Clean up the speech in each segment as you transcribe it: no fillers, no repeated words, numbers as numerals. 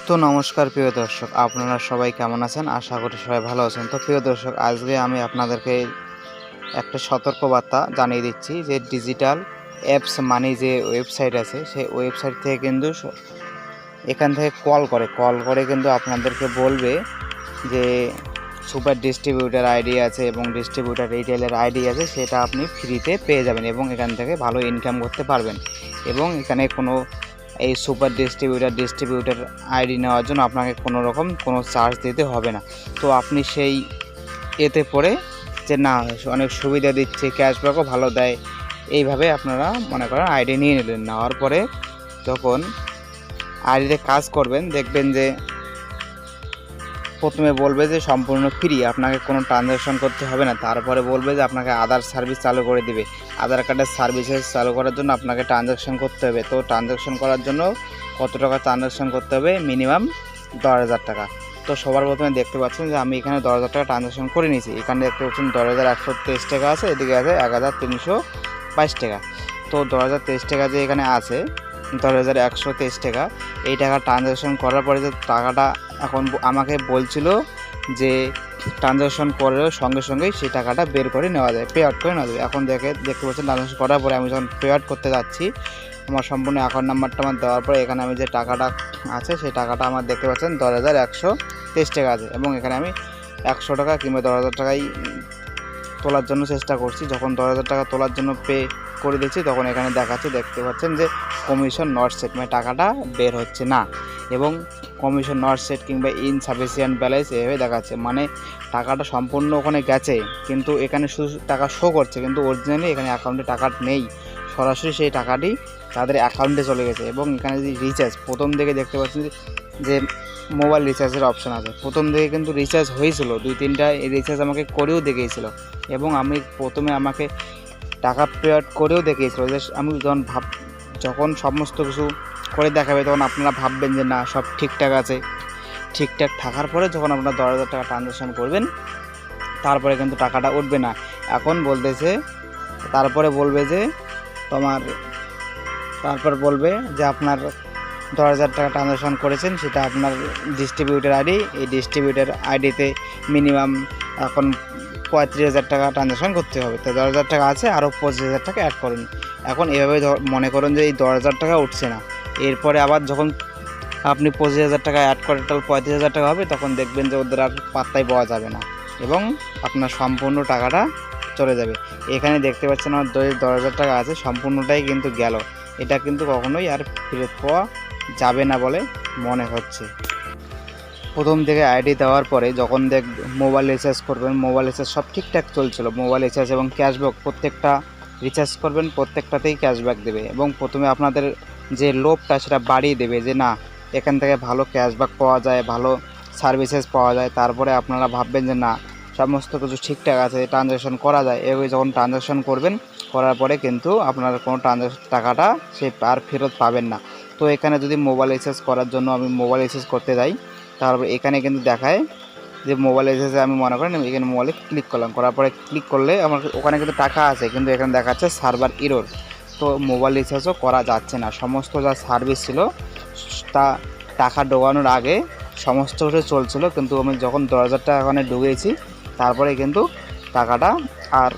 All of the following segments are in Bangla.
তো নমস্কার প্রিয় দর্শক, আপনারা সবাই কেমন আছেন? আশা করি সবাই ভালো আছেন। তো প্রিয় দর্শক, আজকে আমি আপনাদেরকে একটা সতর্কবার্তা জানিয়ে দিচ্ছি যে ডিজিটাল অ্যাপস মানি যে ওয়েবসাইট আছে, সেই ওয়েবসাইট থেকে কিন্তু এখান থেকে কল করে কিন্তু আপনাদেরকে বলবে যে সুপার ডিস্ট্রিবিউটার আইডি আছে এবং ডিস্ট্রিবিউটার রিটেলের আইডি আছে, সেটা আপনি ফ্রিতে পেয়ে যাবেন এবং এখান থেকে ভালো ইনকাম করতে পারবেন। এবং এখানে কোনো এই সুপার ডিস্ট্রিবিউটার আইডি নেওয়ার জন্য আপনাকে কোনো চার্জ দিতে হবে না। তো আপনি সেই এতে পড়ে যে না, অনেক সুবিধা দিচ্ছে, ক্যাশব্যাকও ভালো দেয়, এইভাবে আপনারা মনে করেন আইডি নিয়ে নিলেন। নেওয়ার পরে যখন আইডিতে কাজ করবেন, দেখবেন যে প্রথমে বলবে যে সম্পূর্ণ ফ্রি, আপনাকে কোনো ট্রানজ্যাকশন করতে হবে না। তারপরে বলবে যে আপনাকে আধার সার্ভিস চালু করে দিবে, আধার কার্ডের সার্ভিসেস চালু করার জন্য আপনাকে ট্রানজ্যাকশন করতে হবে। তো ট্রানজ্যাকশন করার জন্য কত টাকা ট্রানজ্যাকশন করতে হবে? মিনিমাম 10,000 টাকা। তো সবার প্রথমে দেখতে পাচ্ছেন যে আমি এখানে 10,000 টাকা ট্রানজ্যাকশন করে নিয়েছি। এখানে দেখতে পাচ্ছেন 10,123 টাকা আছে, এদিকে আছে 1,322 টাকা। তো 10,023 টাকা যে এখানে আছে, 10,123 টাকা, এই টাকা ট্রানজ্যাকশন করার পরে যে টাকাটা এখন আমাকে বলছিল যে ট্রানজ্যাকশন করেও সঙ্গে সঙ্গেই সেই টাকাটা বের করে নেওয়া যায়, পে আউট করে নেওয়া যাবে। এখন দেখতে পাচ্ছেন ট্রানজ্যাকশন করার পরে আমি যখন পে আউট করতে যাচ্ছি, আমার সম্পূর্ণ অ্যাকাউন্ট নাম্বারটা আমার দেওয়ার পরে এখানে আমি যে টাকাটা আছে সেই টাকাটা আমার দেখতে পাচ্ছেন 10,123 টাকা আছে এবং এখানে আমি 100 টাকা কিংবা 10,000 টাকাই তোলার জন্য চেষ্টা করছি। যখন 10,000 টাকা তোলার জন্য পে করে দিচ্ছি, তখন এখানে দেখাচ্ছে, দেখতে পাচ্ছেন যে কমিশন নট সেট, মানে টাকাটা বের হচ্ছে না এবং কমিশন নট সেট কিংবা ইনসাফিসিয়েন্ট ব্যালেন্স এভাবে দেখাচ্ছে, মানে টাকাটা সম্পূর্ণ ওখানে গেছে কিন্তু এখানে শুধু টাকা শো করছে, কিন্তু অরিজিনালি এখানে অ্যাকাউন্টে টাকা নেই, সরাসরি সেই টাকাটি তাদের অ্যাকাউন্টে চলে গেছে। এবং এখানে যদি রিচার্জ, প্রথম দিকে দেখতে পাচ্ছেন যে মোবাইল রিচার্জের অপশান আছে, প্রথম দিকে কিন্তু রিচার্জ হয়েছিল, 2-3টা রিচার্জ আমাকে করেও দেখিয়েছিল এবং আমাকে টাকা পে আউট করেও দেখিয়েছিল। যে আমি যখন সমস্ত কিছু করে দেখাবে, তখন আপনারা ভাববেন যে না, সব ঠিকঠাক আছে। ঠিকঠাক থাকার পরে যখন আপনারা 10,000 টাকা ট্রানজ্যাকশন করবেন, তারপরে কিন্তু টাকাটা উঠবে না। এখন বলতেছে, তারপরে বলবে যে আপনার 10,000 টাকা ট্রানজ্যাকশন করেছেন, সেটা আপনার ডিস্ট্রিবিউটার আইডি, এই ডিস্ট্রিবিউটার আইডিতে মিনিমাম এখন 35,000 টাকা ট্রানজ্যাকশন করতে হবে। তো 10,000 টাকা আছে, আরও 25,000 টাকা অ্যাড করুন। এখন এভাবে মনে করুন যে এই 10,000 টাকা উঠছে না, এরপরে আবার যখন আপনি 25,000 টাকা অ্যাড করে টোটাল 35,000 টাকা হবে, তখন দেখবেন যে ওদের আর পাত্তাই পাওয়া যাবে না এবং আপনার সম্পূর্ণ টাকাটা চলে যাবে। এখানে দেখতে পাচ্ছেন আমার 10,000 টাকা আছে, সম্পূর্ণটাই কিন্তু গেল। এটা কিন্তু কখনোই আর ফেরত পাওয়া যাবে না বলে মনে হচ্ছে। প্রথম থেকে আইডি দেওয়ার পরে যখন মোবাইল রিচার্জ করবেন, মোবাইল রিচার্জ সব ঠিকঠাক চলছিল, মোবাইল রিচার্জ এবং ক্যাশব্যাক, প্রত্যেকটা রিচার্জ করবেন প্রত্যেকটাতেই ক্যাশব্যাক দেবে এবং প্রথমে আপনাদের যে লোভটা সেটা বাড়িয়ে দেবে যে না, এখান থেকে ভালো ক্যাশব্যাক পাওয়া যায়, ভালো সার্ভিসেস পাওয়া যায়। তারপরে আপনারা ভাববেন যে না, সমস্ত কিছু ঠিকঠাক আছে, ট্রানজ্যাকশন করা যায়। এভাবে যখন ট্রানজ্যাকশন করবেন, করার পরে কিন্তু আপনার কোনো টাকাটা সে আর ফেরত পাবেন না। তো এখানে যদি মোবাইল রিচার্জ করার জন্য আমি মোবাইল রিচার্জ করতে যাই, তারপর এখানে কিন্তু দেখায় যে মোবাইল রিচার্জে আমি মনে করেন এখানে মোবাইলে ক্লিক করলাম, করার পরে ক্লিক করলে আমার ওখানে কিন্তু টাকা আছে, কিন্তু এখানে দেখাচ্ছে সার্ভার এরর। তো মোবাইল রিচার্জও করা যাচ্ছে না, সমস্ত যা সার্ভিস ছিল তা টাকা ঢোকানোর আগে সমস্ত কিছু চলছিল, কিন্তু আমি যখন 10,000 টাকা ওখানে ঢুকিয়েছি, তারপরে কিন্তু টাকাটা আর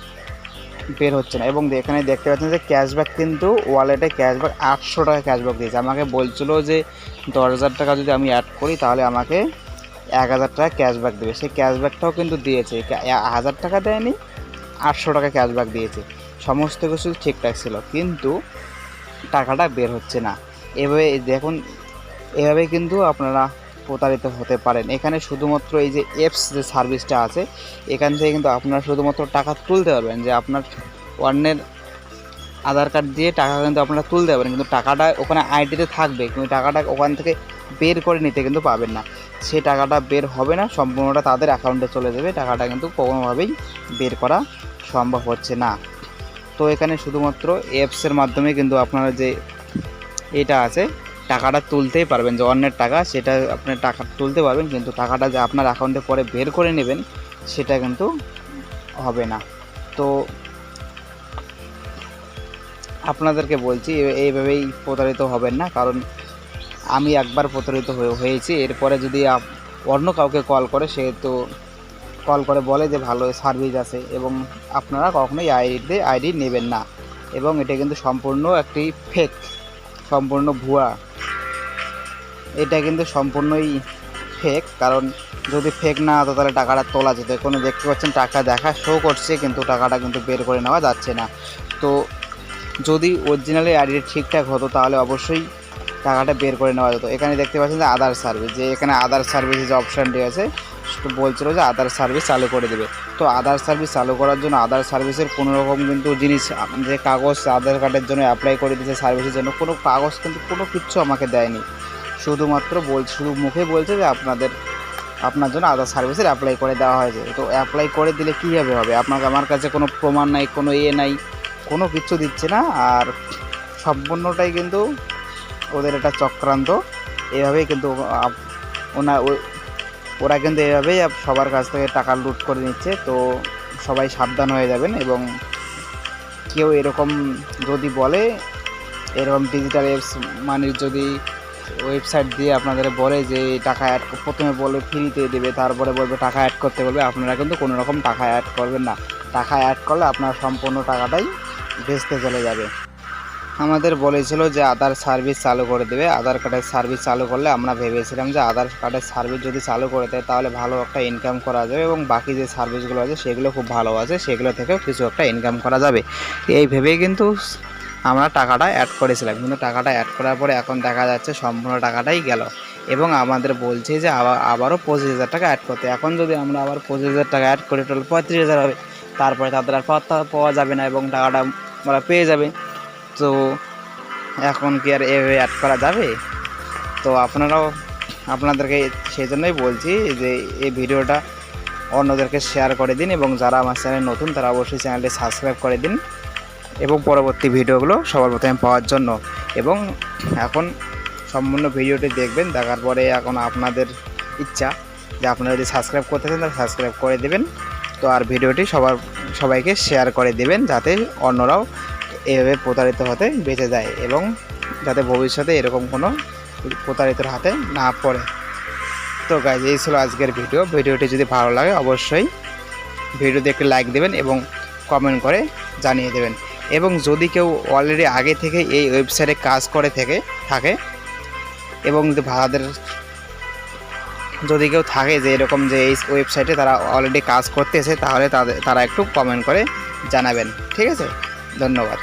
বের হচ্ছে না। এবং এখানে দেখতে পাচ্ছেন যে ক্যাশব্যাক, কিন্তু ওয়ালেটে ক্যাশব্যাক 800 টাকা ক্যাশব্যাক দিয়েছে। আমাকে বলছিল যে 10,000 টাকা যদি আমি অ্যাড করি তাহলে আমাকে 1,000 টাকা ক্যাশব্যাক দেবে, সেই ক্যাশব্যাকটাও কিন্তু দিয়েছে। 1,000 টাকা দেয়নি, 800 টাকা ক্যাশব্যাক দিয়েছে। সমস্ত কিছু ঠিকঠাক ছিল, কিন্তু টাকাটা বের হচ্ছে না। এভাবে দেখুন, এভাবে কিন্তু আপনারা প্রতারিত হতে পারেন। এখানে শুধুমাত্র এই যে অ্যাপস যে সার্ভিসটা আছে, এখান থেকে কিন্তু আপনারা শুধুমাত্র টাকা তুলতে পারবেন, যে আপনার অন্যের আধার কার্ড দিয়ে টাকা কিন্তু আপনারা তুলতে পারবেন, কিন্তু টাকাটা ওখানে আইডিতে থাকবে, কিন্তু টাকাটা ওখান থেকে বের করে নিতে কিন্তু পাবেন না। সেই টাকাটা বের হবে না, সম্পূর্ণটা তাদের অ্যাকাউন্টে চলে যাবে, টাকাটা কিন্তু কোনোভাবেই বের করা সম্ভব হচ্ছে না। তো এখানে শুধুমাত্র অ্যাপসের মাধ্যমে কিন্তু আপনারা যে এটা আছে, টাকাটা তুলতেই পারবেন, যে অন্যের টাকা সেটা আপনি টাকা তুলতে পারবেন, কিন্তু টাকাটা যে আপনার অ্যাকাউন্টে পরে বের করে নেবেন সেটা কিন্তু হবে না। তো আপনাদেরকে বলছি এইভাবেই প্রতারিত হবেন না, কারণ আমি একবার প্রতারিত হয়েছি। এরপরে যদি অন্য কাউকে কল করে, সে তো কল করে বলে যে ভালো সার্ভিস আছে, এবং আপনারা কখনোই আইডি নেবেন না। এবং এটা কিন্তু সম্পূর্ণ একটি ফেক, সম্পূর্ণ ভুয়া। এটা কিন্তু সম্পূর্ণই ফেক, কারণ যদি ফেক না হতো তাহলে টাকাটা তোলা যেত। কোনো দেখতে পাচ্ছেন টাকা দেখা শো করছে, কিন্তু টাকাটা কিন্তু বের করে নেওয়া যাচ্ছে না। তো যদি অরিজিনালি আইডিটা ঠিকঠাক হতো তাহলে অবশ্যই টাকাটা বের করে নেওয়া যেত। এখানে দেখতে পাচ্ছেন যে আধার সার্ভিস, যে এখানে আধার সার্ভিসের যে অপশানটি আছে বলছিল যে আধার সার্ভিস চালু করে দেবে। তো আধার সার্ভিস চালু করার জন্য আধার সার্ভিসের কোনো রকম কিন্তু জিনিস, যে কাগজ আধার কার্ডের জন্য অ্যাপ্লাই করে দিয়েছে সার্ভিসের জন্য, কোনো কাগজ কিন্তু কোনো কিছু আমাকে দেয়নি। শুধুমাত্র শুধু মুখে বলছে যে আপনার জন্য আধার সার্ভিসের অ্যাপ্লাই করে দেওয়া হয়েছে। তো অ্যাপ্লাই করে দিলে কীভাবে হবে? আমার কাছে কোনো প্রমাণ নাই, কোনো নাই, কোনো কিছু দিচ্ছে না। আর সম্পূর্ণটাই কিন্তু ওদের একটা চক্রান্ত। এভাবেই কিন্তু ওরা কিন্তু এভাবেই সবার কাছ থেকে টাকা লুট করে নিচ্ছে। তো সবাই সাবধান হয়ে যাবেন। এবং কেউ এরকম যদি বলে, এরকম ডিজিটাল অ্যাপস মানির যদি ওয়েবসাইট দিয়ে আপনাদের বলে যে টাকা অ্যাড, প্রথমে বলবে ফ্রিতে দেবে, তারপরে বলবে টাকা অ্যাড করতে বলবে, আপনারা কিন্তু কোনো রকম টাকা অ্যাড করবেন না। টাকা অ্যাড করলে আপনার সম্পূর্ণ টাকাটাই ভেস্তে চলে যাবে। আমাদের বলেছিল যে আধার সার্ভিস চালু করে দেবে। আধার কার্ডের সার্ভিস চালু করলে আমরা ভেবেছিলাম যে আধার কার্ডের সার্ভিস যদি চালু করে দেয় তাহলে ভালো একটা ইনকাম করা যাবে, এবং বাকি যে সার্ভিসগুলো আছে সেগুলো খুব ভালো আছে, সেগুলো থেকেও কিছু একটা ইনকাম করা যাবে। এই ভেবেই কিন্তু আমরা টাকাটা অ্যাড করেছিলাম। কিন্তু টাকাটা অ্যাড করার পরে এখন দেখা যাচ্ছে সম্পূর্ণ টাকাটাই গেল। এবং আমাদের বলছে যে আবারও 25,000 টাকা অ্যাড করতে। এখন যদি আমরা আবার 25,000 টাকা অ্যাড করি, টোটাল 35,000 হবে। তারপরে তাদের আর পাওয়া যাবে না, এবং টাকাটা ওরা পেয়ে যাবে। তো এখন কি আর এভাবে অ্যাড করা যাবে? তো আপনাদেরকে সেই জন্যই বলছি যে এই ভিডিওটা অন্যদেরকে শেয়ার করে দিন, এবং যারা আমার চ্যানেল নতুন তারা অবশ্যই চ্যানেলটি সাবস্ক্রাইব করে দিন, এবং পরবর্তী ভিডিওগুলো সবার প্রথমে পাওয়ার জন্য। এবং এখন সম্পূর্ণ ভিডিওটি দেখবেন, দেখার পরে এখন আপনাদের ইচ্ছা যে আপনারা যদি সাবস্ক্রাইব করতে চান তাহলে সাবস্ক্রাইব করে দেবেন। তো আর ভিডিওটি সবাইকে শেয়ার করে দেবেন, যাতে অন্যরাও এভাবে প্রতারিত হতে বেঁচে যায়, এবং যাতে ভবিষ্যতে এরকম কোনো প্রতারিতর হাতে না পড়ে। তো গাইজ, এই ছিল আজকের ভিডিওটি যদি ভালো লাগে অবশ্যই ভিডিওতে একটি লাইক দেবেন এবং কমেন্ট করে জানিয়ে দেবেন। এবং যদি কেউ অলরেডি আগে থেকে এই ওয়েবসাইটে কাজ করে থাকে, এবং যদি কেউ থাকে যে এরকম যে এই ওয়েবসাইটে তারা অলরেডি কাজ করতেছে, তাহলে তারা একটু কমেন্ট করে জানাবেন। ঠিক আছে, ধন্যবাদ।